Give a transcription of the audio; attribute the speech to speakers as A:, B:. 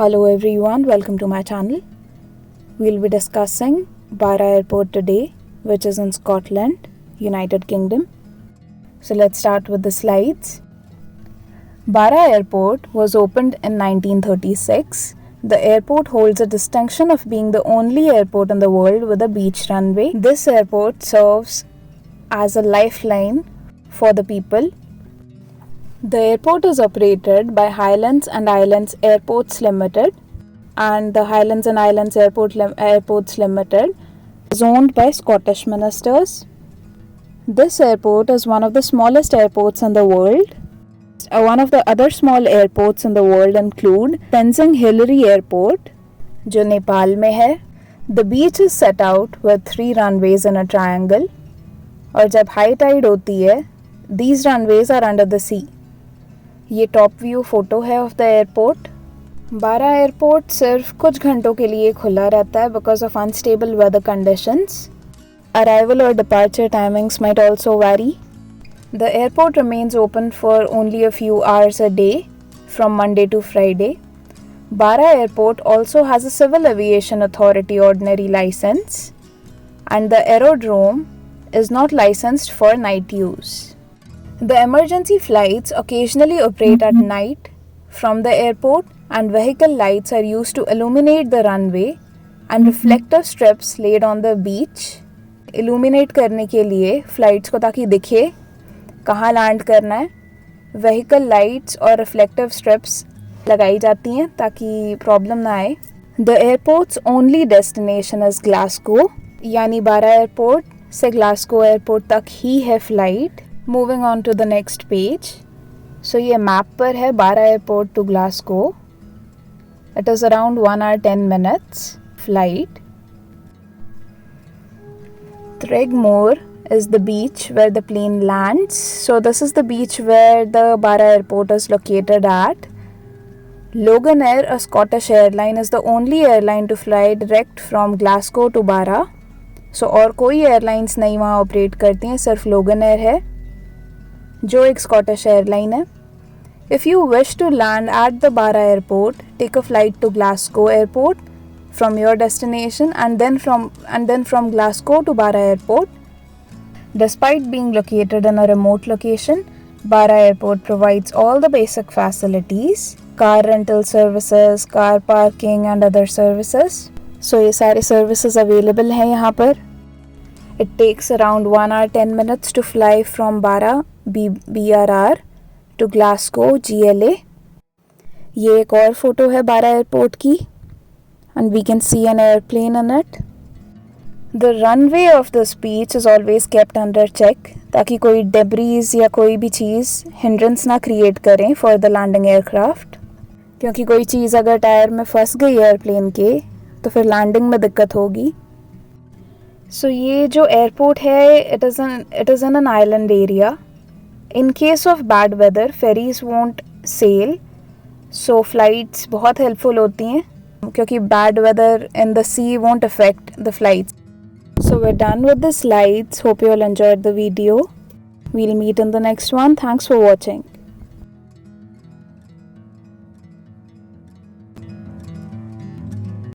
A: Hello everyone, welcome to my channel. We'll be discussing Barra Airport today, which is in Scotland, United Kingdom. So let's start with the slides. Barra Airport was opened in 1936. The airport holds a distinction of being the only airport in the world with a beach runway. This airport serves as a lifeline for the people. The airport is operated by Highlands and Islands Airports Limited, and the Highlands and Islands Airports Limited is owned by Scottish ministers. This airport is one of the smallest airports in the world. One of the other small airports in the world include Tenzing Hillary Airport, जो नेपाल में है. The beach is set out with 3 runways in a triangle. और जब high tide होती है, these runways are under the sea. ये top view photo है of the airport. Barra airport सिर्फ कुछ घंटों के लिए खुला रहता है because of unstable weather conditions. Arrival और departure timings might also vary. The airport remains open for only a few hours a day from Monday to Friday. Barra Airport also has a Civil Aviation Authority ordinary license, and the aerodrome is not licensed for night use. The emergency flights occasionally operate at night from the airport, and vehicle lights are used to illuminate the runway and reflective strips laid on the beach. Illuminate करने के लिए flights को ताकि दिखे कहाँ land करना है, vehicle lights और reflective strips लगाई जाती हैं ताकि प्रॉब्लम ना आए. The airport's only destination is Glasgow, यानी बारा एयरपोर्ट से ग्लासगो एयरपोर्ट तक ही है flight. Moving on to the next page. So ये मैप पर है Barra airport to Glasgow. It is around 1 hour 10 minutes flight. Tregmore is the beach where the plane lands. So this is the beach where the Barra airport is located at. Loganair, a Scottish airline, is the only airline to fly direct from Glasgow to Barra. So और कोई airlines नहीं वहाँ operate करती हैं, सिर्फ लोगनायर है जो एक स्कॉटिश एयरलाइन है. If you wish to land at the Barra airport, take a flight to Glasgow airport from your destination and then from Glasgow to Barra airport. Despite being located in a remote location, Barra airport provides all the basic facilities, car rental services, car parking and other services. So ये सारे services available हैं यहाँ पर. It takes around 1 hour 10 minutes to fly from Barra BRR to Glasgow GLA. ये एक और photo है Barra airport की, and we can see an airplane in it. The runway of this beach is always kept under check ताकि कोई debris या कोई भी चीज़ hindrance ना create करें for the landing aircraft. क्योंकि कोई चीज़ अगर टायर में फंस गई एयरप्लेन के तो फिर लैंडिंग में दिक्कत होगी. सो ये जो एयरपोर्ट है it is in an island area. In case of bad weather ferries won't sail, so flights बहुत हेल्पफुल होती हैं क्योंकि bad weather in the sea won't affect the flights. So we are done with the slides. Hope you all enjoyed the video. We'll meet in the next one. Thanks for watching.